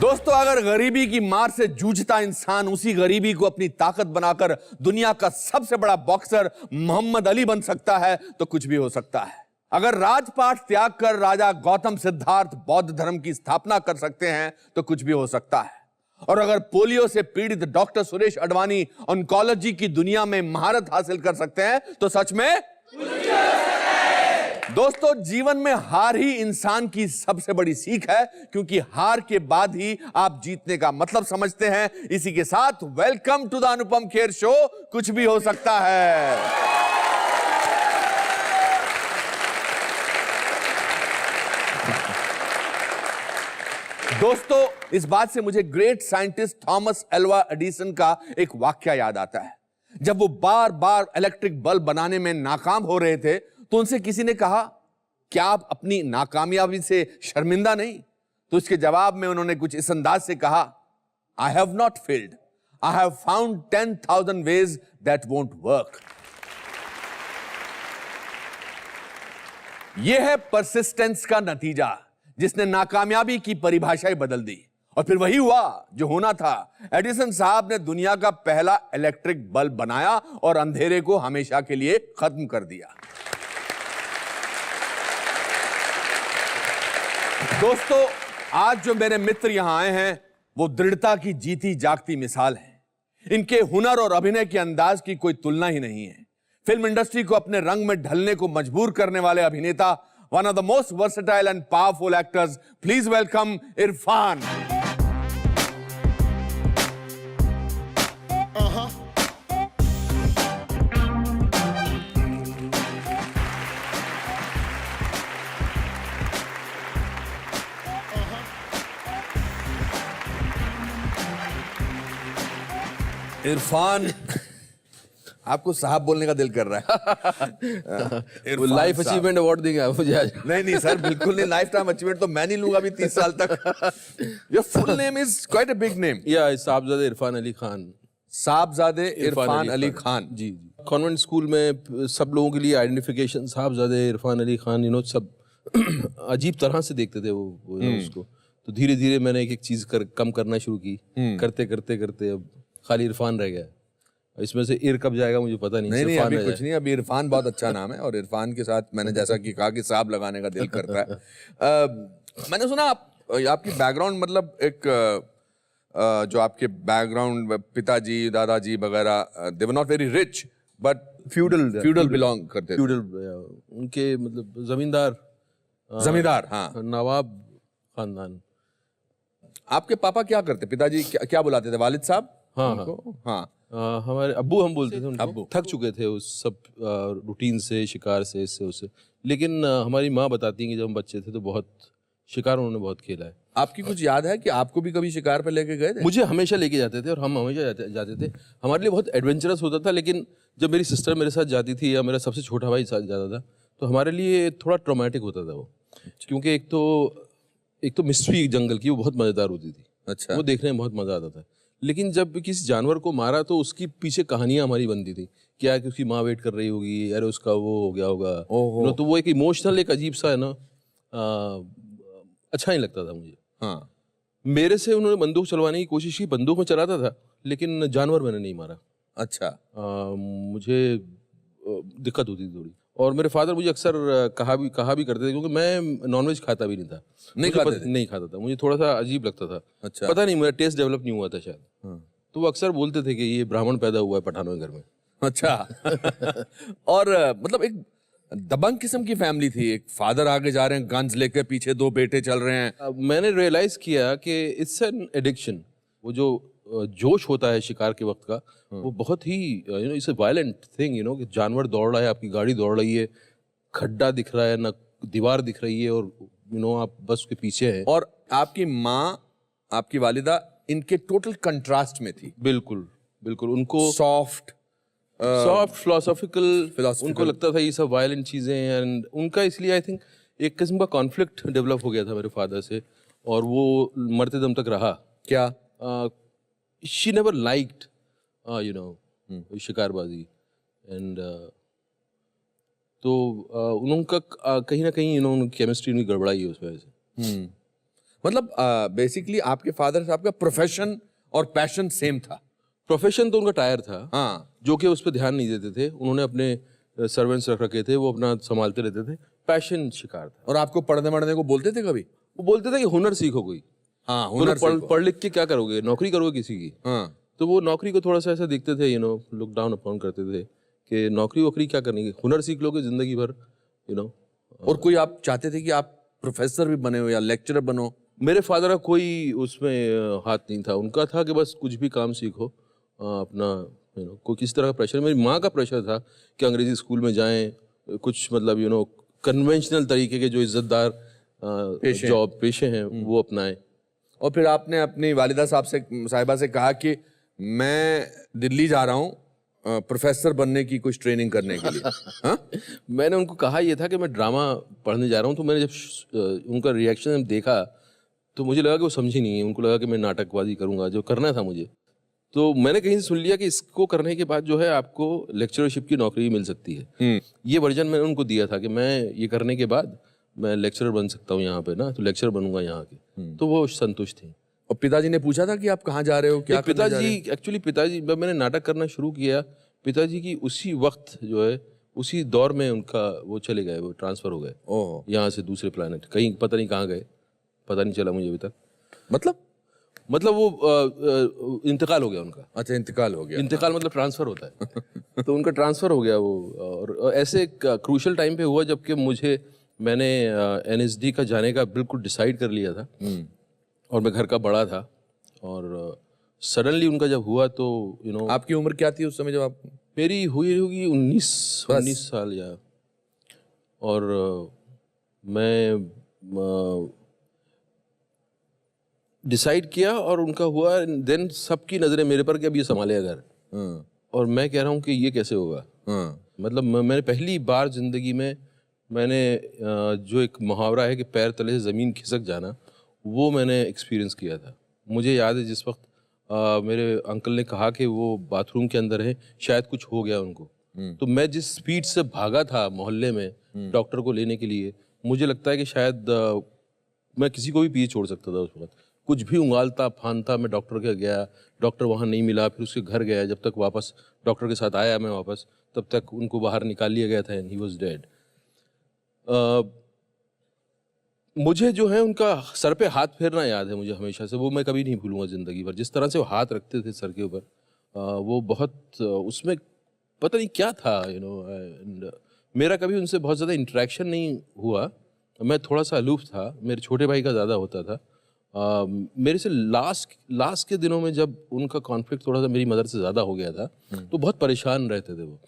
दोस्तों, अगर गरीबी की मार से जूझता इंसान उसी गरीबी को अपनी ताकत बनाकर दुनिया का सबसे बड़ा बॉक्सर मोहम्मद अली बन सकता है तो कुछ भी हो सकता है। अगर राजपाट त्याग कर राजा गौतम सिद्धार्थ बौद्ध धर्म की स्थापना कर सकते हैं तो कुछ भी हो सकता है। और अगर पोलियो से पीड़ित डॉक्टर सुरेश अडवाणी ऑन्कोलॉजी की दुनिया में महारत हासिल कर सकते हैं तो सच में दोस्तों, जीवन में हार ही इंसान की सबसे बड़ी सीख है, क्योंकि हार के बाद ही आप जीतने का मतलब समझते हैं। इसी के साथ welcome to the Anupam Kher show. कुछ भी हो सकता है। दोस्तों, इस बात से मुझे great scientist Thomas Alva Edison का एक वाक्य याद आता है। जब वो बार बार इलेक्ट्रिक बल्ब बनाने में नाकाम हो रहे थे तो उनसे किसी ने कहा, क्या आप अपनी नाकामयाबी से शर्मिंदा नहीं? तो इसके जवाब में उन्होंने कुछ इस अंदाज से कहा, I have not failed, I have found 10,000 ways that won't work. यह है परसिस्टेंस का नतीजा, जिसने नाकामयाबी की परिभाषाएं बदल दी। और फिर वही हुआ जो होना था। एडिसन साहब ने दुनिया का पहला इलेक्ट्रिक बल्ब बनाया और अंधेरे को हमेशा के लिए खत्म कर दिया। दोस्तों, आज जो मेरे मित्र यहां आए हैं वो दृढ़ता की जीती जागती मिसाल है। इनके हुनर और अभिनय के अंदाज की कोई तुलना ही नहीं है। फिल्म इंडस्ट्री को अपने रंग में ढलने को मजबूर करने वाले अभिनेता, one of the most versatile and powerful actors, please welcome Irfan. Irfan, आपको साहब बोलने का दिल कर रहा है। लाइफ अचीवमेंट अवार्ड देंगे आप मुझे आज? नहीं सर, बिल्कुल नहीं। लाइफ टाइम अचीवमेंट तो मैं नहीं लूंगा अभी 30 साल तक। Your full name is quite a big name. या साहबजादे इरफान अली खान। साहबजादे इरफान अली खान। जी। कॉन्वेंट स्कूल में सब लोगों के लिए आइडेंटिफिकेशन साहबजादे इरफान अली खान, सब अजीब तरह से देखते थे वो उसको। तो धीरे धीरे मैंने एक एक चीज कम करना शुरू की। करते करते करते अब खाली इरफान रह गया। इसमें से इर कब जाएगा मुझे पता नहीं। नहीं अभी कुछ नहीं। अभी इरफान बहुत अच्छा नाम है और इरफान के साथ मैंने जैसा कि कहा कि साहब लगाने का दिल करता है। मैंने सुना आपकी बैकग्राउंड, मतलब एक जो आपके बैकग्राउंड, पिताजी दादाजी वगैरह, they were not very rich but feudal belong करते थे। उनके मतलब जमींदार, हाँ, नवाब खानदान। आपके पापा क्या करते? पिताजी क्या बुलाते थे? वालिद साहब? हाँ। हमारे अब्बू हम बोलते थे उनको। अब्बू थक चुके थे उस सब रूटीन से, शिकार से, इससे उससे। लेकिन हमारी माँ बताती है कि जब हम बच्चे थे तो बहुत शिकार उन्होंने बहुत खेला है। आपकी कुछ याद है कि आपको भी कभी शिकार पे लेके गए थे? मुझे हमेशा लेके जाते थे और हम हमेशा जाते थे। हमारे लिए बहुत एडवेंचरस होता था। लेकिन जब मेरी सिस्टर मेरे साथ जाती थी या मेरा सबसे छोटा भाई साथ जाता था तो हमारे लिए थोड़ा ट्रॉमेटिक होता था वो। क्योंकि एक तो मिस्ट्री जंगल की वो बहुत मज़ेदार होती थी। अच्छा। वो देखने में बहुत मज़ा आता था। लेकिन जब किसी जानवर को मारा तो उसकी पीछे कहानियां हमारी बनती थी। क्या है कि उसकी माँ वेट कर रही होगी, अरे उसका वो हो गया होगा। तो वो एक इमोशनल, एक अजीब सा है ना, अच्छा नहीं लगता था मुझे। हाँ। मेरे से उन्होंने बंदूक चलवाने की कोशिश की, बंदूक में चलाता था लेकिन जानवर मैंने नहीं मारा। अच्छा। मुझे दिक्कत होती थी थोड़ी। और मेरे फादर मुझे अक्सर कहा भी करते थे, क्योंकि मैं नॉनवेज खाता भी नहीं था। नहीं खाता था। मुझे थोड़ा सा अजीब लगता था। अच्छा। पता नहीं, मेरा टेस्ट डेवलप नहीं हुआ था शायद। तो वो अक्सर बोलते थे कि ये ब्राह्मण पैदा हुआ है पठानों के घर में। अच्छा। और मतलब एक दबंग किस्म की फैमिली थी। एक फादर आगे जा रहे हैं गन्स लेकर, पीछे दो बेटे चल रहे हैं। मैंने रियलाइज किया कि इट्स एन एडिक्शन। वो जो जोश होता है शिकार के वक्त का, वो बहुत ही इट्स अ वायलेंट थिंग। कि जानवर दौड़ रहा है, आपकी गाड़ी दौड़ रही है, खड्डा दिख रहा है ना, दीवार दिख रही है, और आप बस उसके पीछे हैं। और आपकी माँ, आपकी वालिदा इनके टोटल कंट्रास्ट में थी। बिल्कुल। उनको सॉफ्ट फिलोसॉफिकल, उनको लगता था ये सब वायलेंट चीजें। एंड उनका इसलिए आई थिंक एक किस्म का कॉन्फ्लिक्ट डेवलप हो गया था मेरे फादर से, और वो मरते दम तक रहा। क्या? शी नेवर लाइक्ड शिकारबाजी। एंड तो उनका कहीं ना कहीं केमिस्ट्री में गड़बड़ाई है उस वजह से। मतलब बेसिकली आपके फादर साहब का प्रोफेशन और पैशन सेम था। प्रोफेशन तो उनका टायर था, हाँ, जो कि उस पर ध्यान नहीं देते थे। उन्होंने अपने सर्वेंट्स रख रखे थे, वो अपना संभालते रहते थे। पैशन शिकार था। और आपको पढ़ने वढ़ने को बोलते थे कभी? वो बोलते थे कि हुनर सीखो कोई। हाँ, हुनर हुनर सीखो। पढ़ लिख के क्या करोगे, नौकरी करोगे किसी की? हाँ, तो वो नौकरी को थोड़ा सा ऐसा देखते थे, लुक डाउन अपॉन करते थे कि नौकरी वोकरी क्या करनी है, हुनर सीख लोगे जिंदगी भर, और कोई आप चाहते थे कि आप प्रोफेसर भी बने हो या लेक्चरर बनो? मेरे फादर का कोई उसमें हाथ नहीं था। उनका था कि बस कुछ भी काम सीखो, अपना कोई किसी तरह का प्रेशर। मेरी माँ का प्रेशर था कि अंग्रेजी स्कूल में जाएं, कुछ मतलब कन्वेंशनल तरीके के जो इज्जतदार जॉब पेशे हैं वो अपनाएं। और फिर आपने अपनी वालिदा साहिबा से कहा कि मैं दिल्ली जा रहा हूँ प्रोफेसर बनने की कुछ ट्रेनिंग करने के लिए। हाँ? मैंने उनको कहा ये था कि मैं ड्रामा पढ़ने जा रहा हूँ। तो मैंने जब उनका रिएक्शन देखा तो मुझे लगा कि वो समझी नहीं है। उनको लगा कि मैं नाटकबाजी करूंगा, जो करना था मुझे। तो मैंने कहीं से सुन लिया कि इसको करने के बाद जो है आपको लेक्चरशिप की नौकरी मिल सकती है। ये वर्जन मैंने उनको दिया था कि मैं ये करने के बाद मैं लेक्चरर बन सकता हूँ यहाँ पे ना, तो लेक्चर बनूंगा यहाँ के। तो वो संतुष्ट थी। और पिताजी ने पूछा था कि आप कहाँ जा रहे हो, क्या करने जा रहे हो? पिताजी पिताजी जब मैंने नाटक करना शुरू किया, पिताजी की उसी वक्त जो है उसी दौर में उनका वो चले गए, वो ट्रांसफर हो गए ओह, यहाँ से दूसरे प्लानट, कहीं पता नहीं कहाँ गए, पता नहीं चला मुझे अभी तक। मतलब वो इंतकाल हो गया उनका। अच्छा, इंतकाल हो गया। इंतकाल मतलब ट्रांसफर होता है। तो उनका ट्रांसफर हो गया वो, और ऐसे क्रूशल टाइम पे हुआ जबकि मैंने एनएसडी का जाने का बिल्कुल डिसाइड कर लिया था और मैं घर का बड़ा था। और सडनली उनका जब हुआ तो आपकी उम्र क्या थी उस समय जब आप? मेरी हुई होगी 19 साल या। और मैं डिसाइड किया और उनका हुआ। देन सबकी नज़रें मेरे पर कि अब ये संभालेगा घर। और मैं कह रहा हूँ कि ये कैसे होगा। मतलब मैंने पहली बार जिंदगी में मैंने जो एक मुहावरा है कि पैर तले से ज़मीन खिसक जाना, वो मैंने एक्सपीरियंस किया था। मुझे याद है जिस वक्त मेरे अंकल ने कहा कि वो बाथरूम के अंदर है, शायद कुछ हो गया उनको। तो मैं जिस स्पीड से भागा था मोहल्ले में डॉक्टर को लेने के लिए, मुझे लगता है कि शायद मैं किसी को भी पीछे छोड़ सकता था उस वक्त। कुछ भी उंगालता फानता मैं डॉक्टर के गया, डॉक्टर वहाँ नहीं मिला, फिर उसके घर गया। जब तक वापस डॉक्टर के साथ आया मैं वापस, तब तक उनको बाहर निकाल लिया गया था एंड ही वाज डेड। मुझे जो है उनका सर पे हाथ फेरना याद है मुझे हमेशा से, वो मैं कभी नहीं भूलूंगा ज़िंदगी भर। जिस तरह से वो हाथ रखते थे सर के ऊपर, वो बहुत उसमें पता नहीं क्या था एंड मेरा कभी उनसे बहुत ज़्यादा इंटरेक्शन नहीं हुआ। मैं थोड़ा सा अलूफ था, मेरे छोटे भाई का ज़्यादा होता था। मेरे से लास्ट के दिनों में जब उनका कॉन्फ्लिक्ट थोड़ा सा मेरी मदर से ज़्यादा हो गया था तो बहुत परेशान रहते थे वो।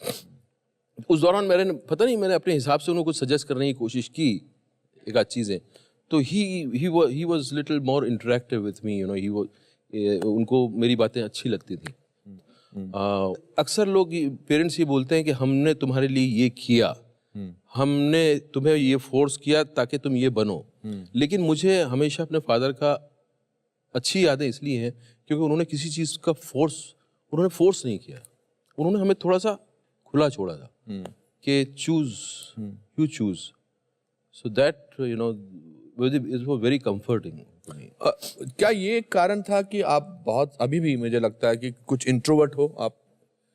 उस दौरान मैंने अपने हिसाब से उनको कुछ सजेस्ट करने की कोशिश की, एक आध चीज़ें। तो he was little more interactive with me, उनको मेरी बातें अच्छी लगती थी। अक्सर लोग पेरेंट्स ये बोलते हैं कि हमने तुम्हारे लिए ये किया, हमने तुम्हें ये फोर्स किया ताकि तुम ये बनो। लेकिन मुझे हमेशा अपने फादर का अच्छी यादें इसलिए हैं क्योंकि उन्होंने किसी चीज़ का उन्होंने फोर्स नहीं किया। उन्होंने हमें थोड़ा सा खुला छोड़ा था कि you choose. So that it was very comforting. क्या ये एक कारण था कि आप बहुत, अभी भी मुझे लगता है कि कुछ इंट्रोवर्ट हो आप?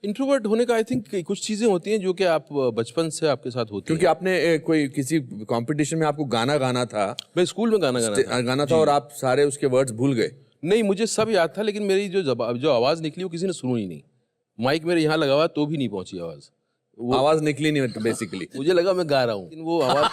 इंट्रोवर्ट होने का आई थिंक कुछ चीज़ें होती हैं जो कि आप बचपन से आपके साथ होती क्योंकि आपने कोई किसी कंपटीशन में आपको गाना गाना था, मैं स्कूल में गाना था और आप सारे उसके वर्ड्स भूल गए? नहीं, मुझे सब याद था, लेकिन मेरी जो आवाज़ निकली वो किसी ने सुनी नहीं। माइक मेरे यहाँ लगा हुआ तो भी नहीं पहुंची आवाज़, आवाज़ निकली नहीं बेसिकली। मुझे लगा मैं गा रहा हूँ, लेकिन वो आवाज़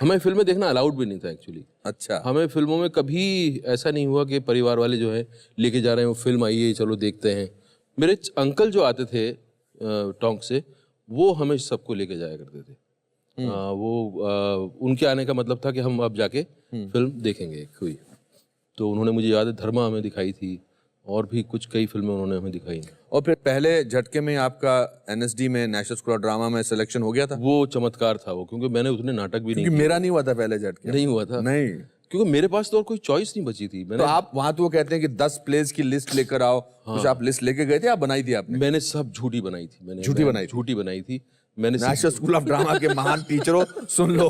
हमें फिल्में देखना अलाउड भी नहीं था एक्चुअली। अच्छा। हमें फिल्मों में कभी ऐसा नहीं हुआ कि परिवार वाले जो है लेके जा रहे हैं वो फिल्म आई है चलो देखते हैं। मेरे अंकल जो आते थे टोंक से, वो हमें सबको लेके जाया करते थे। उनके आने का मतलब था कि हम अब जाके फिल्म देखेंगे कोई। तो उन्होंने, मुझे याद है, धर्मा हमें दिखाई थी और भी कुछ कई फिल्में उन्होंने हमें दिखाई। और फिर पहले झटके में आपका एनएसडी में नेशनल स्कूल ऑफ ड्रामा में सिलेक्शन हो गया था? वो चमत्कार था वो, क्योंकि मैंने उतने नाटक भी नहीं क्योंकि मेरा नहीं हुआ था पहले झटके। नहीं हुआ था? नहीं। क्योंकि मेरे पास तो और कोई चॉइस नहीं बची थी। तो आप वहां तो वो कहते हैं कि 10 प्लेस की लिस्ट लेकर आओ, कुछ आप लिस्ट लेके गए थे, आप बनाई थी आपने? मैंने सब झूठी बनाई थी। मैंने झूठी बनाई थी? झूठी बनाई थी मैंने सिर्फ- नेशनल स्कूल ऑफ ड्रामा के महान टीचरों, सुन लो।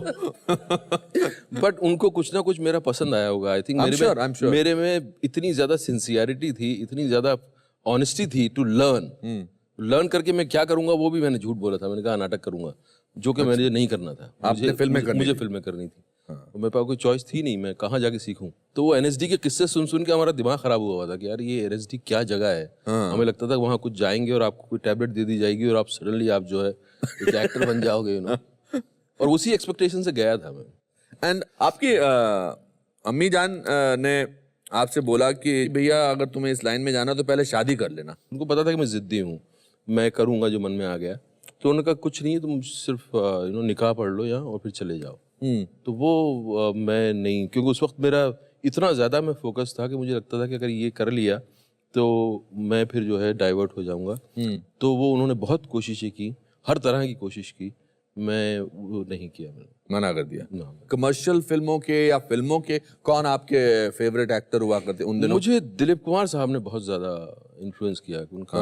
बट उनको कुछ ना कुछ मेरा पसंद आया होगा। I think I'm sure. मेरे में इतनी ज्यादा सिंसियरिटी थी, इतनी ज्यादा ऑनेस्टी थी टू लर्न करके मैं क्या करूंगा वो भी मैंने झूठ बोला था। मैंने कहा नाटक करूंगा, जो कि मुझे नहीं करना था। आपने फिल्में करनी मुझे थी। फिल्में करनी थी। तो मेरे पास कोई चॉइस थी नहीं, मैं कहाँ जाके सीखूं। तो वो एनएसडी के किस्से सुन सुन के हमारा दिमाग खराब हुआ था कि यार ये एनएसडी क्या जगह है। हमें लगता था वहाँ कुछ जाएंगे और आपको कोई टैबलेट दे दी जाएगी और आप सडनली आप जो है एक एक्टर बन जाओगे, और उसी एक्सपेक्टेशन से गया था मैं। एंड आपकी अम्मी जान ने आपसे बोला कि भैया अगर तुम्हें इस लाइन में जाना तो पहले शादी कर लेना। उनको पता था कि मैं जिद्दी हूँ, मैं करूँगा जो मन में आ गया। तो उन्होंने कहा कुछ नहीं, तुम सिर्फ निकाह पढ़ लो यहाँ और फिर चले जाओ। तो वो मैं नहीं, क्योंकि उस वक्त मेरा इतना ज़्यादा मैं फोकस था कि मुझे लगता था कि अगर ये कर लिया तो मैं फिर जो है डाइवर्ट हो जाऊंगा। तो वो उन्होंने बहुत कोशिशें की, हर तरह की कोशिश की, मैं वो नहीं किया, मैंने मना कर दिया। ना। कमर्शियल फिल्मों के या फिल्मों के कौन आपके फेवरेट एक्टर हुआ करते उन दिनों? मुझे दिलीप कुमार साहब ने बहुत ज़्यादा इन्फ्लुएंस किया। उनका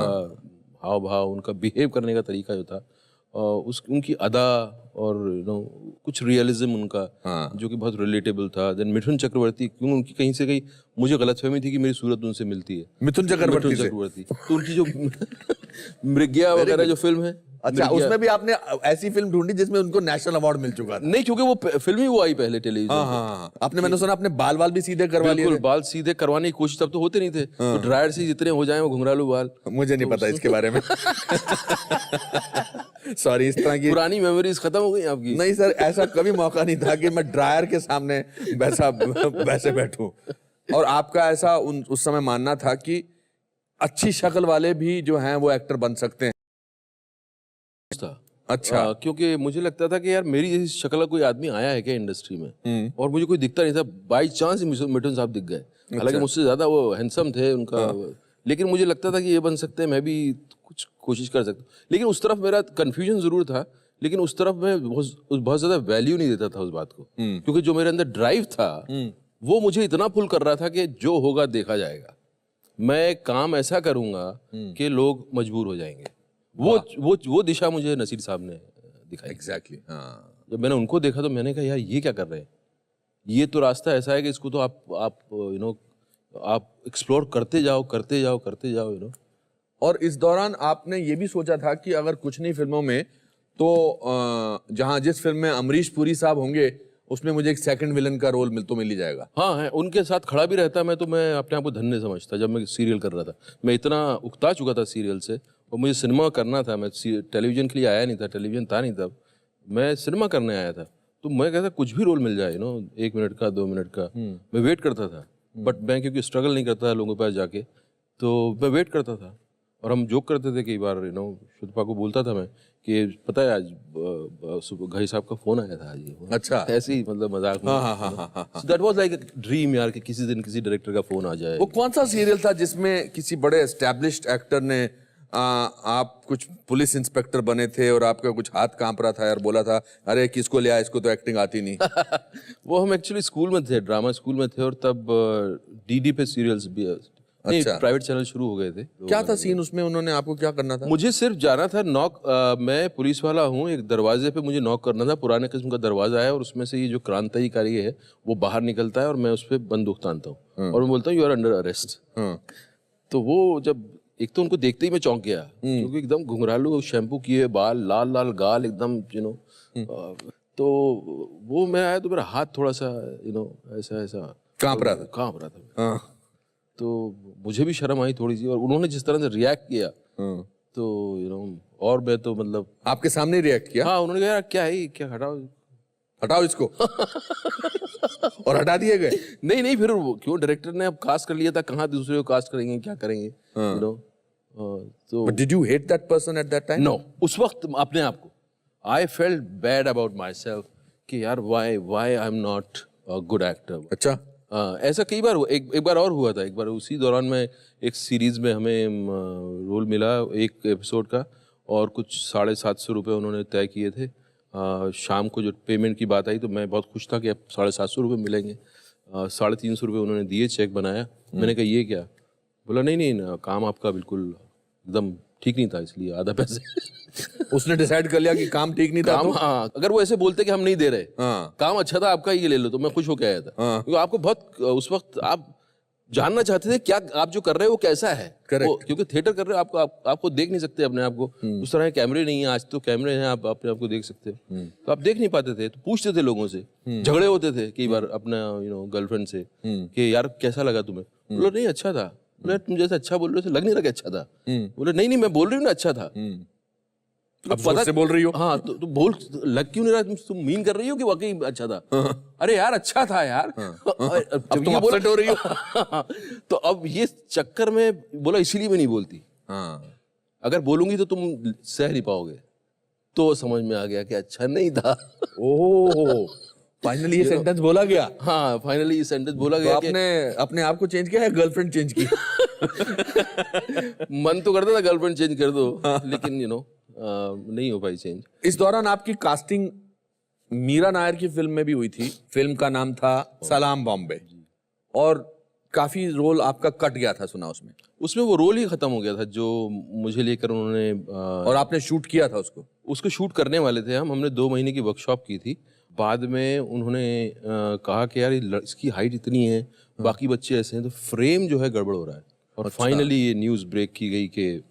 हाव भाव, उनका बिहेव करने का तरीका जो था, उनकी अदा और कुछ रियलिज्म उनका जो कि बहुत रिलेटेबल था। देन मिथुन चक्रवर्ती, क्योंकि उनकी कहीं से कहीं मुझे गलतफहमी थी कि मेरी सूरत उनसे मिलती है। मिथुन चक्रवर्ती तो उनकी जो मृग्या वगैरह जो फिल्म है, अच्छा, उसमें भी आपने ऐसी फिल्म ढूंढी जिसमें उनको नेशनल अवार्ड मिल चुका था? नहीं, क्योंकि वो फिल्म ही वो आई पहले टेलीविजन। हाँ। आपने, मैंने सुना आपने बाल भी सीधे करवा लिए बिल्कुल, थे? बाल सीधे करवाने की कोशिश तब तो होते नहीं थे। तो ड्रायर से जितने हो जाए वो घुंघरालू बाल। मुझे नहीं पता इसके बारे में। सॉरी, इस तरह की पुरानी मेमोरीज खत्म हो गई आपकी। नहीं सर, ऐसा कभी मौका नहीं था कि मैं ड्रायर के सामने वैसे बैठूं। और आपका ऐसा उस समय मानना था कि अच्छी शक्ल वाले भी जो हैं वो एक्टर बन सकते हैं? अच्छा। क्योंकि मुझे लगता था कि यार मेरी जैसी शक्ल का कोई आदमी आया है क्या इंडस्ट्री में, और मुझे कोई दिखता नहीं था। बाई चांस मिथुन साहब दिख गए। हालांकि मुझसे ज्यादा वो हैंडसम थे उनका, लेकिन मुझे लगता था कि ये बन सकते हैं, मैं भी कुछ कोशिश कर सकता हूँ। लेकिन उस तरफ मेरा कंफ्यूजन जरूर था, लेकिन उस तरफ मैं बहुत ज्यादा वैल्यू नहीं देता था उस बात को, क्योंकि जो मेरे अंदर ड्राइव था वो मुझे इतना पुल कर रहा था कि जो होगा देखा जाएगा। मैं काम ऐसा करूंगा कि लोग मजबूर हो जाएंगे। वो दिशा मुझे नसीर साहब ने दिखाई। एग्जैक्टली। हाँ, जब मैंने उनको देखा तो मैंने कहा यार ये क्या कर रहे हैं, ये तो रास्ता ऐसा है कि इसको तो आप एक्सप्लोर करते जाओ। और इस दौरान आपने ये भी सोचा था कि अगर कुछ नहीं फिल्मों में तो जहां जिस फिल्म में अमरीश पुरी साहब होंगे उसमें मुझे एक सेकंड विलन का रोल मिल ही जाएगा। हाँ है, उनके साथ खड़ा भी रहता मैं तो मैं अपने आप को धन्य समझता। जब मैं सीरियल कर रहा था, मैं इतना उकता चुका था सीरियल से, और मुझे सिनेमा करना था। मैं टेलीविजन के लिए आया नहीं था, टेलीविजन था नहीं तब, मैं सिनेमा करने आया था। तो मैं कहता कुछ भी रोल मिल जाए 1 मिनट का 2 मिनट का, मैं वेट करता था। बट मैं क्योंकि स्ट्रगल नहीं करता था लोगों के पास जाके, तो मैं वेट करता था। और हम जोक करते थे कई बार, शुद्धपा को बोलता था मैं कि पता है आज घई साहब का फोन आया था आज। अच्छा, ऐसे ही मतलब मजाक में। हाँ। That was like a dream यार, कि किसी दिन किसी डायरेक्टर का फोन आ जाए। वो कौन सा सीरियल था जिसमें किसी बड़े एस्टैब्लिश्ड एक्टर ने आप कुछ पुलिस इंस्पेक्टर बने थे और आपका कुछ हाथ कांप रहा था यार, बोला था अरे किसको लिया, इसको तो एक्टिंग आती नहीं। वो हम एक्चुअली स्कूल में थे, ड्रामा स्कूल में थे, और तब डीडी पे सीरियल्स भी नहीं, प्राइवेट चैनल शुरू हो गए थे। क्या था सीन उसमें, उन्होंने आपको क्या करना था? मुझे सिर्फ जाना था नॉक, मैं पुलिस वाला हूँ, एक दरवाजे पे मुझे नॉक करना था। पुराने किस्म का दरवाजा है और उसमें से ये जो क्रांतिकारी है वो बाहर निकलता है और मैं उस पर बंदूक तानता हूँ और मैं बोलता हूँ यू आर अंडर अरेस्ट। तो वो जब एक तो उनको देखते ही मैं चौंक गया, क्योंकि एकदम घुंघरालू, शैम्पू किए बाल, लाल लाल गाल एकदम, तो वो मैं आया तो मेरा हाथ थोड़ा सा ऐसा कांप रहा था। तो मुझे भी शर्म आई थोड़ी सी, और उन्होंने जिस तरह से रिएक्ट किया तो और मैं तो मतलब आपके सामने रिएक्ट किया? हाँ, उन्होंने कहा यार क्या है, क्या हटाओ इसको। और हटा दिए गए? नहीं, फिर क्यों, डायरेक्टर ने अब कास्ट कर लिया था, कहाँ दूसरे को कास्ट करेंगे, क्या करेंगे, तो But did you hate that person at that time? No, उस वक्त अपने आप को I felt bad about myself कि यार why I'm not a good actor। अच्छा, ऐसा कई बार हुआ। एक बार और हुआ था। एक बार उसी दौरान में एक सीरीज में हमें रोल मिला एक एपिसोड का, और कुछ 750 रुपये उन्होंने तय किए थे। शाम को जो पेमेंट की बात आई तो मैं बहुत खुश था कि अब 750 रुपये मिलेंगे। 350 रुपये उन्होंने दिए, चेक बनाया। मैंने कहा ये क्या? बोला नहीं, काम आपका बिल्कुल एकदम ठीक नहीं था, इसलिए आधा पैसे। उसने डिसाइड कर लिया कि काम ठीक नहीं था काम, तो? हाँ, अगर वो ऐसे बोलते कि हम नहीं दे रहे, हाँ। काम अच्छा था आपका, ये ले लो, तो मैं खुश होकर आया था। क्योंकि आपको बहुत उस वक्त आप जानना चाहते थे क्या आप जो कर रहे हो वो कैसा है। Correct. क्योंकि थिएटर कर रहे हो, आपको देख नहीं सकते अपने आप को, उस तरह के कैमरे नहीं है। आज तो कैमरे हैं, आप अपने आप को देख सकते हो। तो आप देख नहीं पाते थे, तो पूछते थे लोगों से, झगड़े होते थे कई बार अपना गर्लफ्रेंड से कि यार कैसा लगा तुम्हें? बोला नहीं अच्छा था। बोले तुम जैसे अच्छा बोल रहे हो लग नहीं रहा कि अच्छा था। बोले नहीं मैं बोल रही हूँ ना अच्छा था। अब पता से बोल रही हो? हाँ, तो बोल, लग क्यों नहीं रहा? तुम मीन कर रही हो कि वाकई अच्छा था? अरे यार अच्छा था यार। अब तुम अपसेट हो रही हो। तो अब ये चक्कर में बोला इसीलिए मैं नहीं बोलती। हाँ। अगर बोलूंगी तो तुम सह नहीं पाओगे। तो समझ में आ गया कि अच्छा नहीं था। ओह, फाइनली ये सेंटेंस बोला गया। हाँ, फाइनली ये सेंटेंस बोला तो गया। आपने अपने आप को चेंज किया है, गर्लफ्रेंड चेंज की? मन तो करता था गर्लफ्रेंड चेंज कर दो, लेकिन नहीं हो पाई चेंज। इस दौरान आपकी कास्टिंग मीरा नायर की फिल्म में भी हुई थी। फिल्म का नाम था सलाम बॉम्बे, और काफी रोल आपका कट गया था सुना उसमें। उसमें वो रोल ही खत्म हो गया था जो मुझे लेकर उन्होंने और आपने शूट किया था उसको शूट करने वाले थे हमने 2 महीने की वर्कशॉप की थी। बाद में उन्होंने कहा कि यार इसकी हाइट इतनी है, बाकी बच्चे ऐसे हैं, तो फ्रेम जो है गड़बड़ हो रहा है। और फाइनली ये न्यूज़ ब्रेक की गई कि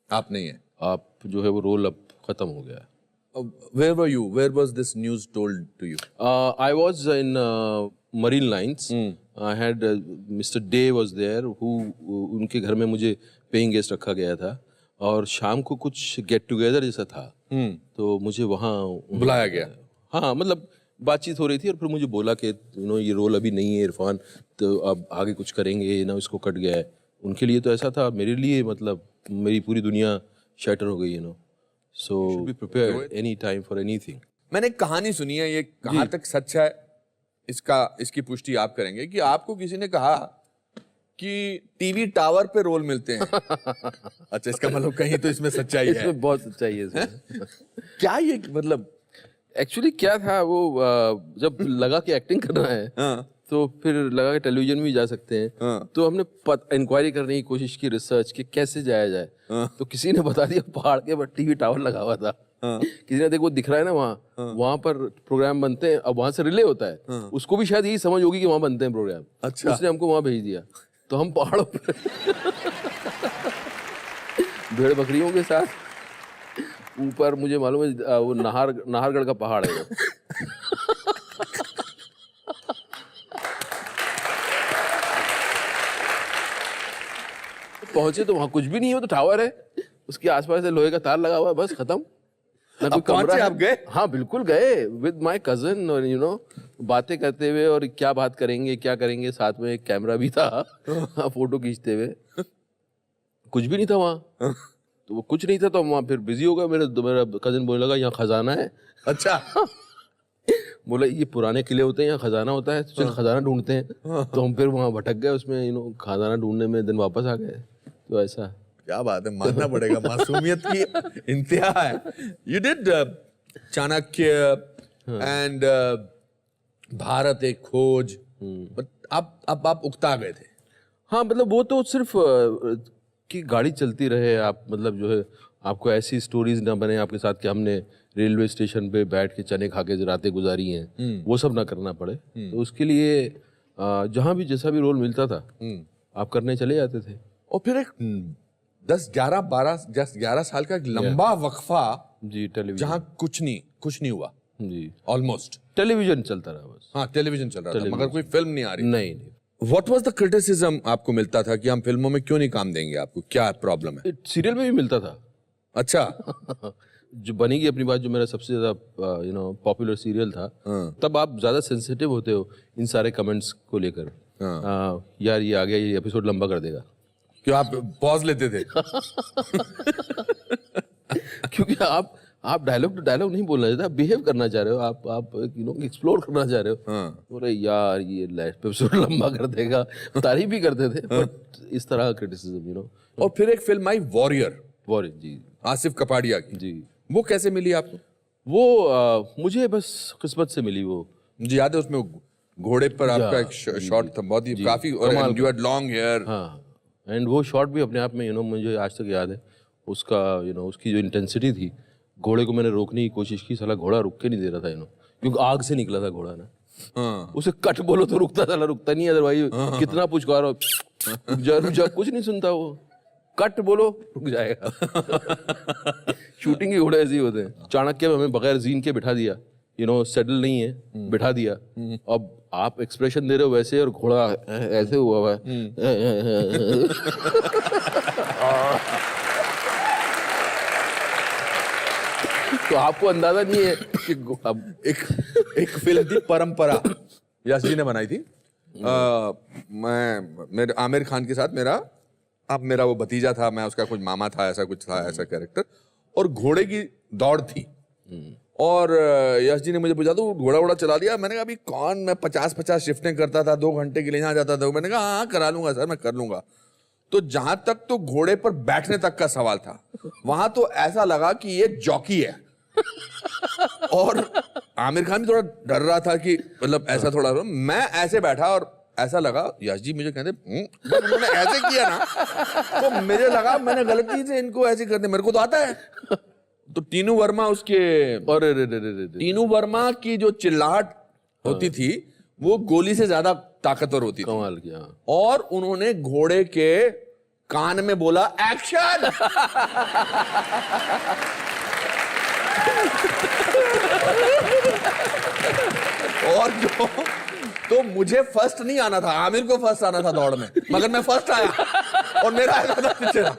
आप नहीं है, आप जो है वो रोल अब खत्म हो गया है। Where were you? Where was this news told to you? I was in Marine Lines. I had Mr. Day was there who उनके घर में मुझे पेइंग गेस्ट रखा गया था, और शाम को कुछ गेट टुगेदर जैसा था। तो मुझे वहाँ बुलाया गया। हाँ, मतलब बातचीत हो रही थी, और फिर मुझे बोला कि ये रोल अभी नहीं है इरफान, तो अब आगे कुछ करेंगे ना, इसको कट गया है। उनके लिए तो ऐसा था, मेरे लिए मतलब मेरी पूरी दुनिया शैटर हो गई so be prepared any time for anything. मैंने एक कहानी सुनी है, ये कहाँ तक सच है इसकी पुष्टि आप करेंगे, कि आपको किसी ने कहा कि टीवी टावर पे रोल मिलते हैं। अच्छा, इसका मतलब कहीं तो इसमें सच्चाई है। इसमें बहुत सच्चाई है इसमें। क्या ये मतलब एक्चुअली क्या था वो, जब लगा कि एक्टिंग करना है, तो फिर लगा कि टेलीविजन में भी जा सकते हैं। तो हमने इंक्वायरी करने की कोशिश की, रिसर्च कि कैसे जाया जाए। तो किसी ने बता दिया पहाड़ के ऊपर टीवी टावर लगा हुआ था। किसी ने देखो दिख रहा है ना वहाँ पर प्रोग्राम बनते हैं, अब वहाँ से रिले होता है। उसको भी शायद यही समझ होगी कि वहाँ बनते हैं प्रोग्राम। अच्छा। उसने हमको वहाँ भेज दिया, तो हम पहाड़ों पर भेड़ बकरियों के साथ ऊपर, मुझे मालूम है वो नाहरगढ़ का पहाड़ है वो। पहुंचे तो वहां कुछ भी नहीं है, वो तो टावर है, उसके आसपास से लोहे का तार लगा हुआ है, बस खत्म। ना कोई कमरा है। आप गए? हाँ बिल्कुल गए, विद माय कजन, और बातें करते हुए, और क्या बात करेंगे क्या करेंगे, साथ में एक कैमरा भी था। फोटो खींचते हुए। कुछ भी नहीं था वहाँ, तो वो कुछ नहीं था, तो हम वहाँ फिर बिजी हो गए। मेरा कजन बोलने लगा यहाँ खजाना है। अच्छा। बोला ये पुराने किले होते हैं, यहाँ खजाना होता है, तो चल खजाना ढूंढते हैं। तो हम फिर वहाँ भटक गए उसमें, खजाना ढूंढने में, दिन वापस आ गए। तो ऐसा। क्या बात है, मानना पड़ेगा, मासूमियत की इंतहा है। You did Chanakya and Bharat एक खोज, बट आप उकता गए थे। हाँ, मतलब वो तो सिर्फ कि गाड़ी चलती रहे, आप मतलब जो है आपको ऐसी स्टोरीज ना बने आपके साथ कि हमने रेलवे स्टेशन पे बैठ के चने खा के रातें गुजारी हैं, वो सब ना करना पड़े। तो उसके लिए जहाँ भी जैसा भी रोल मिलता था आप करने चले जाते थे। और फिर एक 10-11 साल का एक लंबा वक्फा जी, टेलीविजन, जहाँ कुछ नहीं हुआ जी, ऑलमोस्ट। टेलीविजन चलता रहा बस। हाँ, टेलीविजन चल रहा था, मगर कोई फिल्म नहीं आ रही। नहीं। व्हाट वाज द क्रिटिसिज्म आपको मिलता था कि हम फिल्मों में क्यों नहीं काम देंगे आपको, क्या प्रॉब्लम है? सीरियल में भी मिलता था। अच्छा। जो बनेगी अपनी बात, जो मेरा सबसे ज्यादा पॉपुलर सीरियल था, तब आप ज्यादा सेंसिटिव होते हो इन सारे कमेंट्स को लेकर। यार ये आ गया, ये एपिसोड लंबा कर देगा। क्यों आप पॉज लेते थे? क्योंकि आप डायलॉग टू डायलॉग नहीं बोलना चाहते, आप बिहेव करना चाह रहे हो, आप एक्सप्लोर करना चाह रहे हो। अरे यार ये एपिसोड लंबा कर देगा, तारीफ भी करते थे, बट इस तरह का क्रिटिसिज्म। और फिर एक फिल्म आई वॉरियर जी, आसिफ कपाड़िया की जी। वो कैसे मिली आपको? वो मुझे बस किस्मत से मिली। वो मुझे याद है उसमें घोड़े पर आपका एक शॉट था बहुत ही काफी, और यू हैड लॉन्ग हेयर। हाँ, एंड वो शॉट भी अपने आप में मुझे आज तक याद है उसका, उसकी जो इंटेंसिटी थी। घोड़े को मैंने रोकने की कोशिश की, साला घोड़ा रुक के नहीं दे रहा था, क्योंकि आग से निकला था घोड़ा ना। हाँ। उसे कट बोलो तो रुकता, साला रुकता नहीं, अदरवाइज कितना पुचकारो रुक जा कुछ नहीं सुनता वो। कट बोलो रुक जाएगा। शूटिंग के घोड़े ऐसे ही होते हैं। चाणक्य में हमें बगैर जीन के बिठा दिया, सेटल नहीं है, बिठा दिया। अब आप एक्सप्रेशन दे रहे हो वैसे, और घोड़ा ऐसे हुआ है। तो आपको अंदाजा नहीं है कि अब एक फिल्म थी परंपरा, यश जी ने बनाई थी। मेरे आमिर खान के साथ मेरा वो भतीजा था, मैं उसका कुछ मामा था, ऐसा कुछ था, ऐसा कैरेक्टर, और घोड़े की दौड़ थी। और यश जी ने मुझे पूछा तो घोड़ा चला दिया। मैंने कहा अभी कौन, मैं 50-50 शिफ्टें करता था, 2 घंटे के लिए यहाँ जाता था। मैंने कहा हाँ करा लूंगा सर, मैं कर लूंगा। तो जहां तक तो घोड़े पर बैठने तक का सवाल था, वहां तो ऐसा लगा कि ये जॉकी है। और आमिर खान भी थोड़ा डर रहा था कि मतलब ऐसा थोड़ा, मैं ऐसे बैठा और ऐसा लगा यश जी मुझे कहते उन्होंने ऐसे किया ना, तो मुझे लगा मैंने गलती से इनको ऐसे करते, मेरे को तो आता है। तो टीनू वर्मा उसके, और टीनू वर्मा की जो चिल्लाहट होती थी वो गोली से ज्यादा ताकतवर होती थी। कमाल किया। और उन्होंने घोड़े के कान में बोला एक्शन। और जो तो मुझे फर्स्ट नहीं आना था, आमिर को फर्स्ट आना था दौड़ में, मगर मैं फर्स्ट आया और मेरा ऐसा था पीछे था।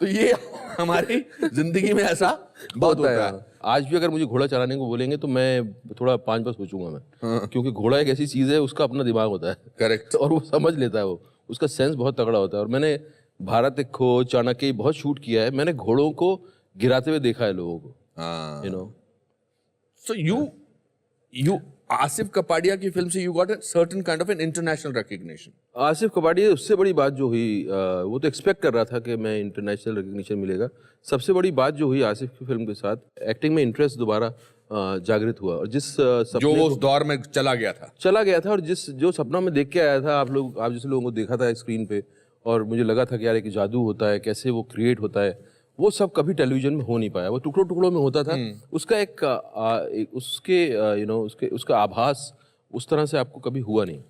तो ये हमारी जिंदगी में ऐसा बहुत होता है। आज भी अगर मुझे घोड़ा चलाने को बोलेंगे तो मैं थोड़ा 5 बार सोचूंगा मैं। क्योंकि घोड़ा एक ऐसी चीज है, उसका अपना दिमाग होता है। करेक्ट। और वो समझ लेता है, वो उसका सेंस बहुत तगड़ा होता है। और मैंने भारत एक खो, चाणक्य बहुत शूट किया है, मैंने घोड़ों को गिराते हुए देखा है लोगों को। So you आसिफ कपाड़िया की फिल्म से you got a certain kind of an international recognition. Asif Kapadia, उससे बड़ी बात जो हुई, वो तो एक्सपेक्ट कर रहा था कि मैं इंटरनेशनल रिकग्निशन मिलेगा। सबसे बड़ी बात जो हुई आसिफ की फिल्म के साथ, एक्टिंग में इंटरेस्ट दोबारा जागृत हुआ। और जिस जो वो उस दौर में चला गया था, और जो सपना में देख के आया था, आप जैसे लोगों को देखा था स्क्रीन पे, और मुझे लगा था कि यार एक जादू होता है, कैसे वो क्रिएट होता है, वो सब कभी टेलीविजन में हो नहीं पाया। वो टुकड़ों टुकड़ों में होता था। उसका उसका आभास उस तरह से आपको कभी हुआ नहीं।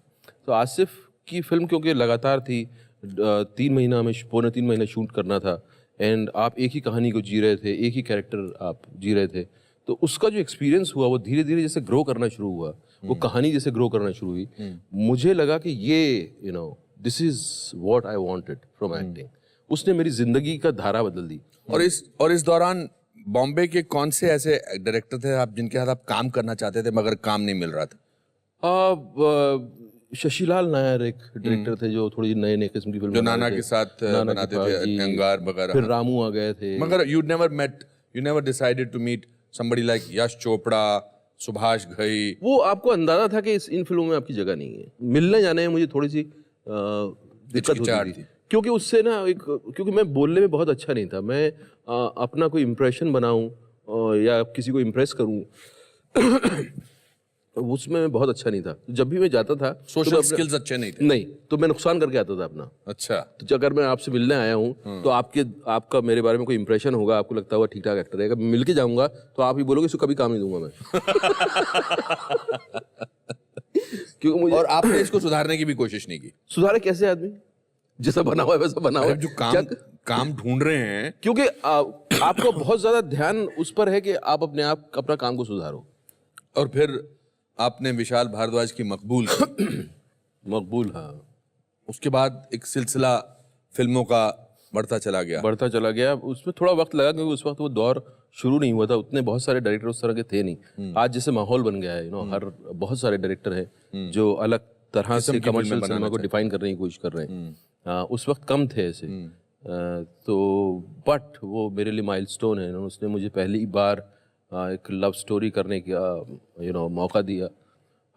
तो आसिफ की फिल्म क्योंकि लगातार थी, 3 महीना में, पौने 3 महीने शूट करना था, एंड आप एक ही कहानी को जी रहे थे, एक ही कैरेक्टर आप जी रहे थे। तो उसका जो एक्सपीरियंस हुआ वो धीरे धीरे जैसे ग्रो करना शुरू हुआ, वो कहानी जैसे ग्रो करना शुरू हुई, मुझे लगा कि ये this is what I wanted from acting. उसने मेरी जिंदगी का धारा बदल दी। और इस दौरान बॉम्बे के कौन से ऐसे डायरेक्टर थे आप जिनके साथ आप काम करना चाहते थे मगर काम नहीं मिल रहा था? शशिलाल नायर एक डायरेक्टर थे जो थोड़ी नए किस्म की फिल्म, जो नाना के साथ बनाते थे, अंगार वगैरह। फिर रामू आ गए थे। मगर you never decided to meet somebody like Yash Chopra, Subhash Ghai. वो आपको अंदाजा था कि इन फिल्मों में आपकी जगह नहीं है। मिलने जाने में मुझे थोड़ी सी दिक्कत होती थी, क्योंकि उससे ना क्योंकि मैं बोलने में बहुत अच्छा नहीं था। मैं अपना कोई इम्प्रेशन बनाऊं या किसी को इम्प्रेस करूं उसमें मैं बहुत अच्छा नहीं था। जब भी मैं जाता था, सोशल स्किल्स अच्छे नहीं थे। नहीं, तो मैं नुकसान करके आता था अपना। अच्छा। तो अगर मैं आपसे मिलने आया हूँ तो आपका मेरे बारे में कोई इंप्रेशन होगा, आपको लगता होगा ठीक ठाक एक्टर है। अगर मिल के जाऊंगा तो आप ही बोलोगे इसको कभी काम नहीं दूंगा मैं। क्योंकि मुझे, और आपने इसको सुधारने की भी कोशिश नहीं की? सुधारे कैसे? आदमी जैसा बना हुआ है वैसा बना हुआ है। जो काम ढूंढ रहे हैं, क्योंकि आपको बहुत ज्यादा ध्यान उस पर है कि आप अपना काम को सुधारो। और फिर आपने विशाल भारद्वाज की मकबूल मकबूल, हाँ। उसके बाद एक सिलसिला फिल्मों का बढ़ता चला गया। उसमें थोड़ा वक्त लगा क्योंकि उस वक्त वो दौर शुरू नहीं हुआ था, उतने बहुत सारे डायरेक्टर उस तरह के थे नहीं। आज जैसे माहौल बन गया है, हर बहुत सारे डायरेक्टर हैं जो अलग तरह से कमर्शियल सिनेमा को डिफाइन करने की कोशिश कर रहे हैं। उस वक्त कम थे ऐसे। तो बट वो मेरे लिए माइलस्टोन है। उसने मुझे पहली बार एक लव स्टोरी करने का मौका दिया।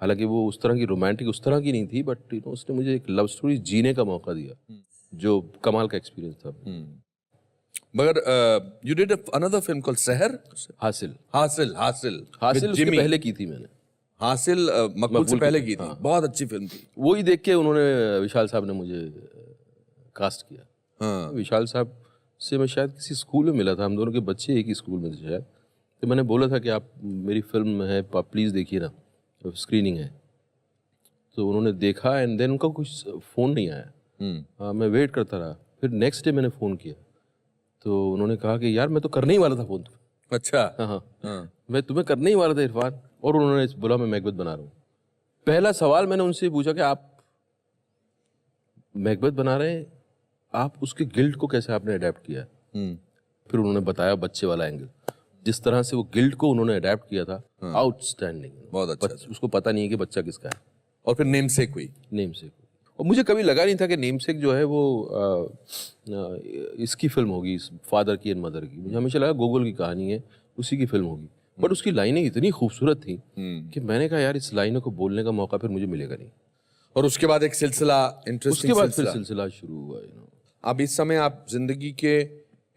हालांकि वो उस तरह की रोमांटिक उस तरह की नहीं थी, बट उसने मुझे एक लव स्टोरी जीने का मौका दिया, जो कमाल का एक्सपीरियंस था। मगर you did another film called सहर। हासिल हासिल उसके पहले की थी मैंने। हासिल मकबूल से पहले की थी, बहुत अच्छी फिल्म थी। वो ही देख के उन्होंने, विशाल साहब ने मुझे कास्ट किया। हाँ, विशाल साहब से मैं शायद किसी स्कूल में मिला था, हम दोनों के बच्चे एक ही स्कूल में थे शायद। तो मैंने बोला था कि आप, मेरी फिल्म है, आप प्लीज़ देखिए ना, तो स्क्रीनिंग है। तो उन्होंने देखा एंड देन उनका कुछ फ़ोन नहीं आया। मैं वेट करता रहा। फिर नेक्स्ट डे मैंने फ़ोन किया तो उन्होंने कहा कि यार मैं तो करने ही वाला था फ़ोन। अच्छा। हाँ, मैं तुम्हें करने ही वाला था इरफान। और उन्होंने बोला मैं मैकबेथ बना रहा हूँ। पहला सवाल मैंने उनसे पूछा कि आप मैकबेथ बना रहे हैं, आप उसके गिल्ट को कैसे आपने अडेप्ट किया? फिर उन्होंने बताया बच्चे वाला एंगल, जिस तरह से वो गिल्ट को उन्होंने अडेप्ट किया था, आउटस्टैंडिंग। बहुत अच्छा। उसको पता नहीं है कि बच्चा किसका है। और फिर नेमसेक हुई। नेमसेक। और मुझे कभी लगा नहीं था कि नेमसेक जो है वो इसकी फिल्म होगी, फादर की एंड मदर की। मुझे हमेशा लगा गोगोल की कहानी है, उसी की फिल्म होगी। बट उसकी लाइनें इतनी खूबसूरत थी कि मैंने कहा यार इस लाइनों को बोलने का मौका फिर मुझे मिलेगा नहीं। और उसके बाद एक सिलसिला, इंटरेस्टिंग उसके बाद फिर सिलसिला शुरू हुआ। अब इस समय आप जिंदगी के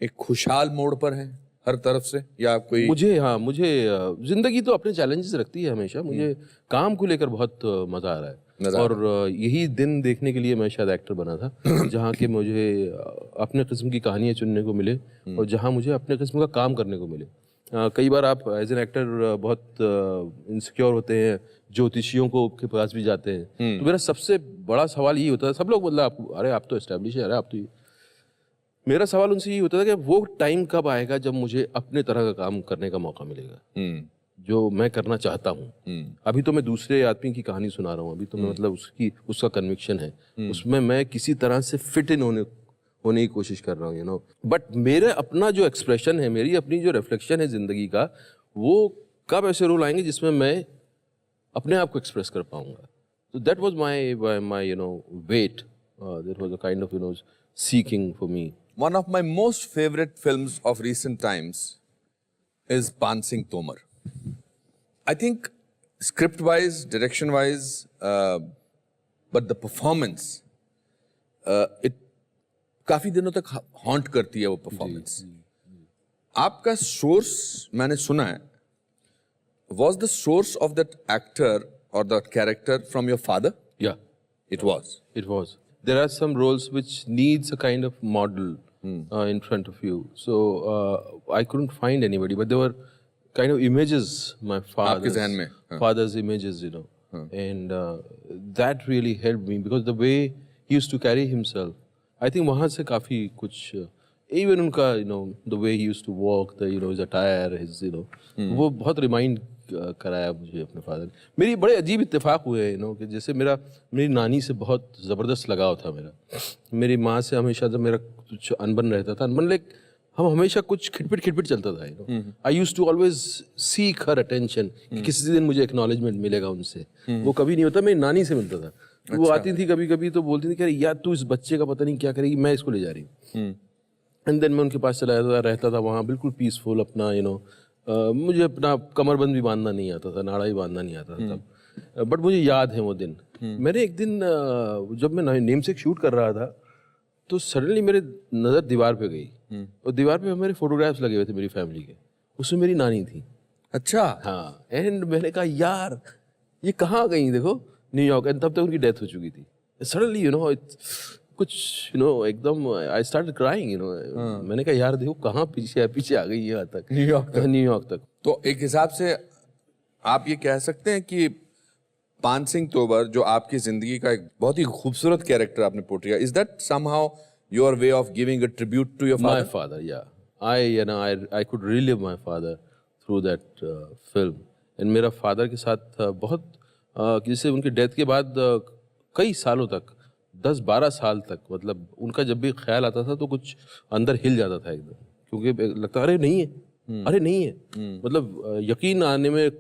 एक खुशहाल मोड़ पर हैं हर तरफ से, या कोई? मुझे जिंदगी तो अपने चैलेंजेस रखती है हमेशा। मुझे काम को लेकर बहुत मजा आ रहा है। और यही दिन देखने के लिए मैं शायद एक्टर बना था जहाँ के मुझे अपने किस्म की कहानियाँ चुनने को मिले और जहाँ मुझे अपने किस्म का काम करने को मिले। कई बार आप एज एन एक्टर बहुत इनसिक्योर होते हैं, ज्योतिषियों को के पास भी जाते हैं। तो मेरा सबसे बड़ा सवाल यही होता है, सब लोग मतलब अरे आप तो एस्टेब्लिश है, अरे आप तो, मेरा सवाल उनसे यही होता था कि वो टाइम कब आएगा जब मुझे अपने तरह का काम करने का मौका मिलेगा जो मैं करना चाहता हूँ। अभी तो मैं दूसरे आदमी की कहानी सुना रहा हूँ, अभी तो मैं मतलब उसका कन्विक्शन है, उसमें मैं किसी तरह से फिट इन होने की कोशिश कर रहा हूँ, बट मेरे अपना जो एक्सप्रेशन है, मेरी अपनी जो रिफ्लेक्शन है जिंदगी का, वो कब ऐसे रोल आएंगे जिसमें मैं अपने आप को एक्सप्रेस कर पाऊंगा। तो that was my weight, that was a kind of seeking for me. One of my most favorite films of recent times is Pan Singh Tomar. I think script-wise, direction-wise, but the performance, it काफी दिनों तक haunt करती है वो performance. आपका source मैंने सुना है, was the source of that actor or the character from your father? Yeah, it was. It was. There are some roles which needs a kind of model in front of you. So I couldn't find anybody, but there were kind of images, my father's images, and that really helped me because the way he used to carry himself, I think वहाँ से काफी कुछ, even उनका the way he used to walk, his attire, his वो बहुत remind कराया मुझे अपने फादर। मेरी बड़े अजीब इत्तेफाक हुए कि जैसे मेरी नानी से बहुत ज़बरदस्त लगाव था मेरा। मेरी माँ से हमेशा जब मेरा कुछ अनबन रहता था, अनबन लाइक हम हमेशा कुछ खिटपिट चलता था। I used to always seek her attention, किसी दिन मुझे एक्नॉलेजमेंट मिलेगा उनसे। वो कभी नहीं होता, मेरी नानी से मिलता था। अच्छा। वो आती थी कभी कभी तो बोलती थी कि यार तू इस बच्चे का पता नहीं क्या करेगी, मैं इसको ले जा रही हूँ। एंड देन मैं उनके पास चला रहता था वहाँ, बिल्कुल पीसफुल अपना मुझे अपना कमरबंद भी बांधना नहीं आता था, नाड़ा भी बांधना नहीं आता था तब। बट मुझे याद है वो दिन। मैंने एक दिन जब मैं नेमसेक शूट कर रहा था तो सडनली मेरे नज़र दीवार पे गई और दीवार पे मेरे फोटोग्राफ्स लगे हुए थे मेरी फैमिली के, उसमें मेरी नानी थी। अच्छा। हाँ, एंड मैंने कहा यार ये कहाँ गई, देखो न्यूयॉर्क, एंड तब तक उनकी डेथ हो चुकी थी। सडनली कुछ एकदम आई स्टार्ट क्राइंग, मैंने कहा यार देखो कहाँ पीछे आ गई यहाँ तक, न्यूयॉर्क तक। तो एक हिसाब से आप ये कह सकते हैं कि पान सिंह तोमर जो आपकी जिंदगी का एक बहुत ही खूबसूरत कैरेक्टर आपने पोर्ट्रे किया, is that somehow your way of giving a tribute to your father? My father, या I could relive my father through that film. And मेरा फादर के साथ बहुत जैसे उनकी डेथ के बाद कई सालों तक, 10-12 साल तक, मतलब उनका जब भी ख्याल आता था तो कुछ अंदर हिल जाता था एकदम, क्योंकि लगता अरे नहीं है, अरे नहीं है, मतलब यकीन आने में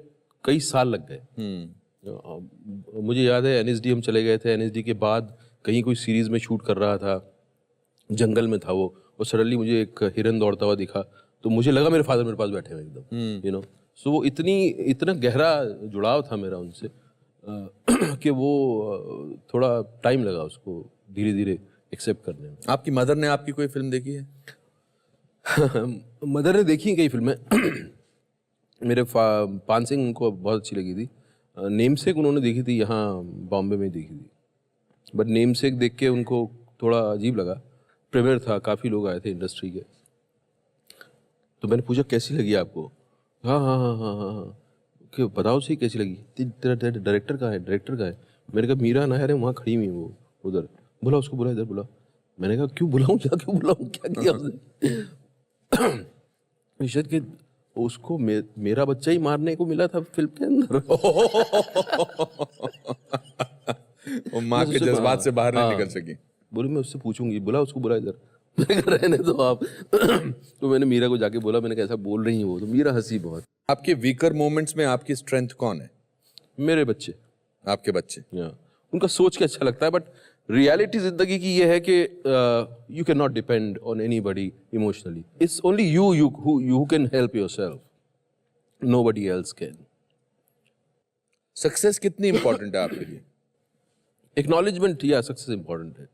कई साल लग गए। मुझे याद है NSD हम चले गए थे, NSD के बाद कहीं कोई सीरीज में शूट कर रहा था, जंगल में था वो, और सडनली मुझे एक हिरन दौड़ता हुआ दिखा तो मुझे लगा मेरे फादर मेरे पास बैठे हुए एकदम, सो वो इतना गहरा जुड़ाव था मेरा उनसे कि वो थोड़ा टाइम लगा उसको धीरे धीरे एक्सेप्ट करने में। आपकी मदर ने आपकी कोई फिल्म देखी है? मदर ने देखी कई फिल्में। मेरे पान सिंह उनको बहुत अच्छी लगी थी। नेमसेक उन्होंने देखी थी, यहाँ बॉम्बे में देखी थी, बट नेमसेक देख के उनको थोड़ा अजीब लगा। प्रीमियर था, काफ़ी लोग आए थे इंडस्ट्री के, तो मैंने पूछा कैसी लगी आपको? हाँ हाँ हाँ हाँ हाँ हाँ, कि बताओ सही कैसी लगी? तेरा डायरेक्टर का है, डायरेक्टर का है। मैंने कहा मीरा नायर है, वहाँ खड़ी हुई वो उधर। बोला उसको, बुला इधर बुला। मैंने कहा क्यों बुलाऊँ, क्या क्यों बुलाऊँ, क्या किया उसने? निशाद के उसको मेरा बच्चा ही मारने को मिला था फिल्म के अंदर। वो माँ के जज्बात से बाहर नहीं निकल सकी। बोली मैं उससे पूछूंगी, बुला उसको, बुला इधर। मैंने कहा रहने दो आप। तो मैंने मीरा को जाके बोला, मैंने कहा ऐसा बोल रही है वो, तो मीरा हंसी बहुत। आपके वीकर मोमेंट्स में आपकी स्ट्रेंथ कौन है? मेरे बच्चे, आपके बच्चे। उनका सोच के अच्छा लगता है, बट रियलिटी जिंदगी की ये है कि you can not depend on anybody emotionally. It's only you can help yourself, nobody else can. Success कितनी इंपॉर्टेंट है आपके लिए? एक्नॉलेजमेंट या सक्सेस इंपॉर्टेंट है।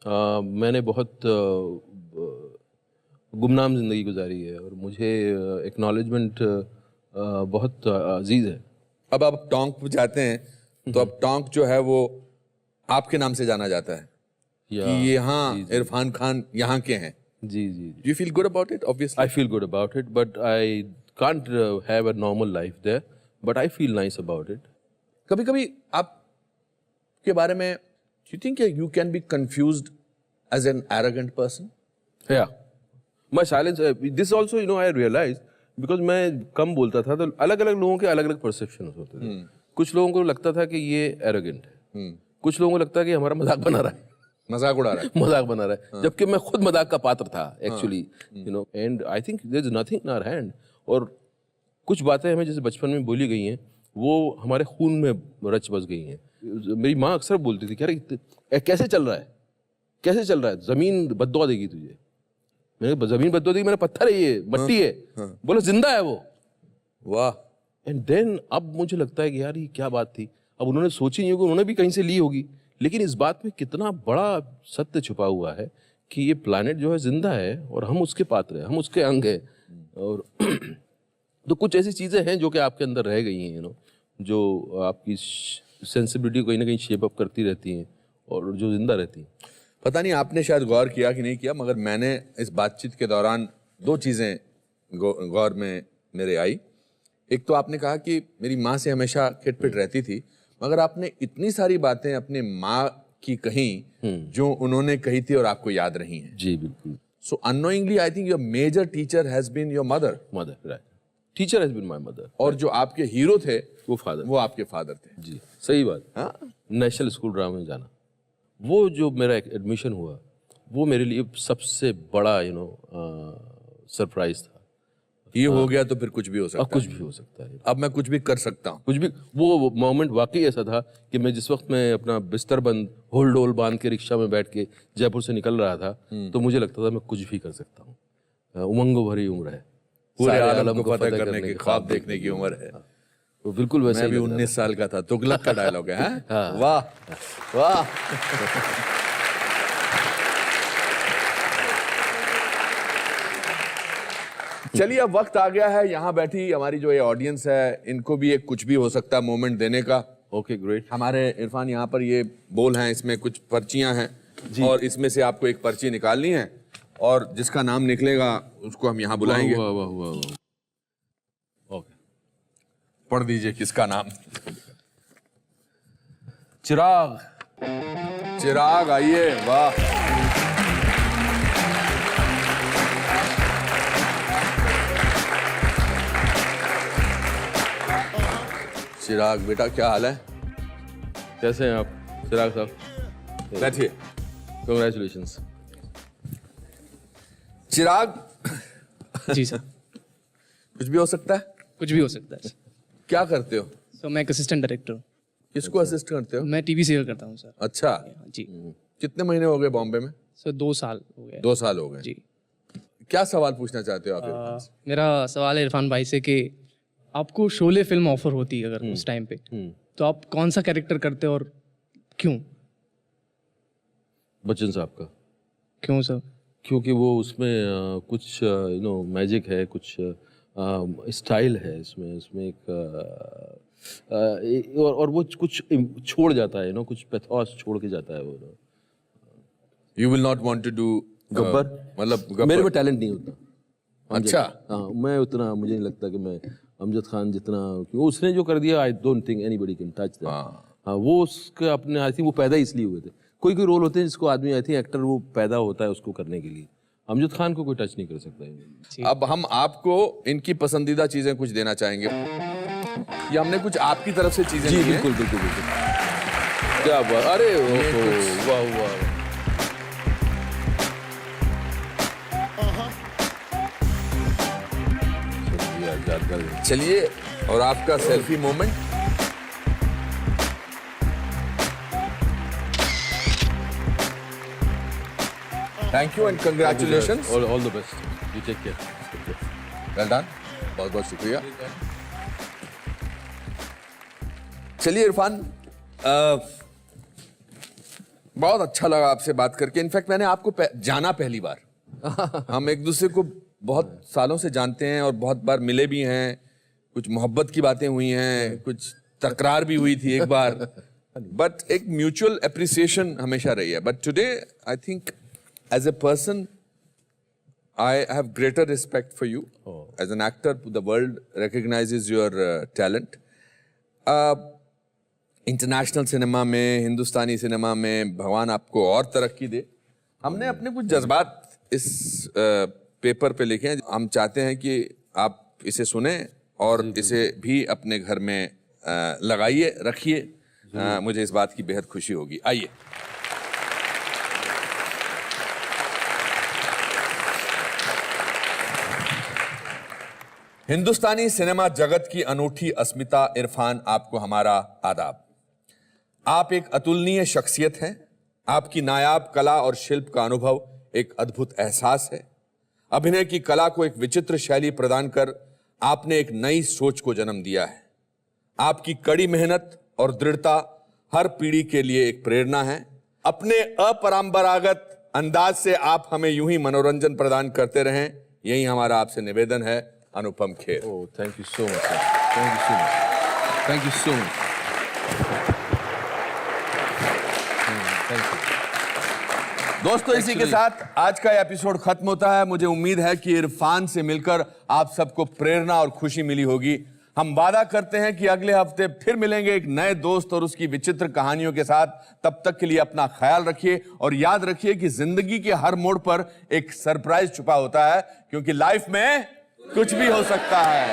मैंने बहुत गुमनाम जिंदगी गुजारी है और मुझे एक्नॉलेजमेंट बहुत अजीज है। अब आप टोंक पे जाते हैं तो अब टोंक जो है वो आपके नाम से जाना जाता है कि ये हाँ इरफान खान यहाँ के हैं। जी जी। You feel good about it? Obviously I feel good about it, but I can't have a normal life there, but I feel nice about it. कभी कभी आप के बारे में you think you can be confused as an arrogant person? Yeah, my silence. This also, I realized because मैं कम बोलता था, तो अलग अलग लोगों के अलग अलग परसेप्शन होते थे। कुछ लोगों को लगता था कि ये एरोगेंट है, कुछ लोगों को लगता है कि हमारा मजाक बना रहा है, मजाक उड़ा रहा है, मजाक बना रहा है, जबकि मैं खुद मजाक का पात्र था actually, and I think there is nothing in our hand. और कुछ बातें हमें जैसे बचपन में बोली गई हैं वो हमारे खून में रच बस गई हैं। मेरी माँ अक्सर बोलती थी, कह रही कैसे चल रहा है, कैसे चल रहा है, जमीन बद्दुआ देगी तुझे। मैंने जमीन बद्दुआ देगी, मेरा पत्थर है ये, मट्टी है। बोला जिंदा है वो। वाह। एंड देन अब मुझे लगता है कि यार ये क्या बात थी। अब उन्होंने सोची नहीं होगी, उन्होंने भी कहीं से ली होगी, लेकिन इस बात में कितना बड़ा सत्य छुपा हुआ है कि ये प्लैनेट जो है जिंदा है और हम उसके पात्र हैं, हम उसके अंग हैं। और तो कुछ ऐसी चीजें हैं जो कि आपके अंदर रह गई हैं, जो आपकी सेंसिबिलिटी कहीं ना कहीं शेप अप करती रहती हैं और जो जिंदा रहती हैं। पता नहीं आपने शायद गौर किया कि नहीं किया, मगर मैंने इस बातचीत के दौरान दो चीजें गौर में मेरे आई। एक तो आपने कहा कि मेरी माँ से हमेशा खिटपिट रहती थी, मगर आपने इतनी सारी बातें अपने माँ की कही जो उन्होंने कही थी और आपको याद रही हैं। जी बिल्कुल। So unknowingly I think your major teacher has been your mother. Right, teacher has been my mother. और जो आपके हीरो थे वो फादर, वो आपके फादर थे। जी सही बात। हाँ, नेशनल स्कूल ड्रामा में जाना, वो जो मेरा एडमिशन हुआ वो मेरे लिए सबसे बड़ा सरप्राइज था। ये हो गया तो फिर कुछ भी हो सकता है। कुछ भी हो सकता है, अब मैं कुछ भी कर सकता हूँ। कुछ भी। वो मोमेंट वाकई ऐसा था कि मैं जिस वक्त मैं अपना बिस्तर बंद होल डोल बांध के रिक्शा में बैठ के जयपुर से निकल रहा था, तो मुझे लगता था मैं कुछ भी कर सकता हूँ। उमंगों भरी उम्र है, पूरे आलम को फतेह करने की ख्वाब देखने की उम्र है। तो बिल्कुल वैसे मैं भी 19 साल का था। तुगलक का डायलॉग है। हाँ? वाह वाह। चलिए अब वक्त आ गया है, यहाँ बैठी हमारी जो ये ऑडियंस है इनको भी एक कुछ भी हो सकता है मोमेंट देने का। Okay great. हमारे इरफान यहाँ पर ये बोल हैं, इसमें कुछ पर्चियां हैं और इसमें से आपको एक पर्ची निकालनी है और जिसका नाम निकलेगा उसको हम यहाँ बुलाएंगे। वाह वाह वाह वाह। ओके, पढ़ दीजिए किसका नाम। चिराग। चिराग आइए। वाह। चिराग बेटा क्या हाल है? कैसे हैं आप चिराग साहब? बैठिए। कंग्रेचुलेशंस। चिराग जी सर। कुछ भी हो सकता है? कुछ भी हो सकता है। क्या करते हो? सो मैं एक असिस्टेंट डायरेक्टर हूँ। किसको असिस्ट करते हो? मैं टीवी सीरियल करता हूँ सर। अच्छा, जी। कितने महीने हो गए बॉम्बे में? सर 2 साल हो गए। 2 साल हो गए। जी। क्या सवाल पूछना चाहते हो आप इरफान से? मेरा सवाल है इरफान भाई से कि आपको शोले फिल्म ऑफर होती है अगर उस टाइम पे, तो आप कौन सा कैरेक्टर करते हो और क्यों? बच्चन साहब का। क्यों सर? क्योंकि वो उसमें कुछ मैजिक है, कुछ स्टाइल है इसमें एक और वो कुछ छोड़ जाता है, कुछ पैथोस छोड़ के जाता है वो। You will not want to do Gabbar? मतलब मेरे गब्बर। में टैलेंट नहीं होता। अच्छा। हाँ, मैं उतना, मुझे नहीं लगता कि मैं अमजद खान जितना, क्योंकि उसने जो कर दिया, I don't think anybody can touch that. हाँ, वो उसके अपने, आई थिंक वो पैदा इसलिए हुए थे। कोई कोई रोल होते हैं जिसको आदमी, आई थिंक एक्टर वो पैदा होता है उसको करने के लिए। अमजद खान को कोई टच नहीं कर सकता है। अब हम आपको इनकी पसंदीदा चीजें कुछ देना चाहेंगे। ये हमने कुछ आपकी तरफ से चीजें जी ली हैं। बिल्कुल बिल्कुल बिल्कुल। क्या बात, अरे ओहो, वाह वाह। चलिए, और आपका selfie moment. Thank you and congratulations. All the best, you take care. Well done, बहुत बहुत शुक्रिया। चलिए इरफान, बहुत अच्छा लगा आपसे बात करके। इनफैक्ट मैंने आपको जाना पहली बार। हम एक दूसरे को बहुत सालों से जानते हैं और बहुत बार मिले भी हैं, कुछ मोहब्बत की बातें हुई हैं, कुछ तकरार भी हुई थी एक बार, बट एक म्यूचुअल अप्रिसिएशन हमेशा रही है। But today I think as a person I have greater respect for you. As an actor, the world recognizes your talent. International cinema में, हिंदुस्तानी सिनेमा में भगवान आपको और तरक्की दे। हमने अपने कुछ जज्बात इस पेपर पे लिखे हैं। हम चाहते हैं कि आप इसे सुने और इसे भी अपने घर में लगाइए, रखिए। मुझे इस बात की बेहद खुशी होगी। आइए। हिंदुस्तानी सिनेमा जगत की अनूठी अस्मिता इरफान, आपको हमारा आदाब। आप एक अतुलनीय शख्सियत हैं। आपकी नायाब कला और शिल्प का अनुभव एक अद्भुत एहसास है। अभिनय की कला को एक विचित्र शैली प्रदान कर आपने एक नई सोच को जन्म दिया है। आपकी कड़ी मेहनत और दृढ़ता हर पीढ़ी के लिए एक प्रेरणा है। अपने अपरंपरागत अंदाज से आप हमें यूं ही मनोरंजन प्रदान करते रहें, यही हमारा आपसे निवेदन है। Anupam Kher. Oh, thank you so much. Thank you so much. Thank you so much. Thank you. दोस्तों, इसी के साथ आज का एपिसोड खत्म होता है। मुझे उम्मीद है कि इरफान से मिलकर आप सबको प्रेरणा और खुशी मिली होगी। हम वादा करते हैं कि अगले हफ्ते फिर मिलेंगे एक नए दोस्त और उसकी विचित्र कहानियों के साथ। तब तक के लिए अपना ख्याल रखिए और याद रखिए कि जिंदगी के हर मोड़ पर एक सरप्राइज छुपा होता है, क्योंकि लाइफ में कुछ भी हो सकता है।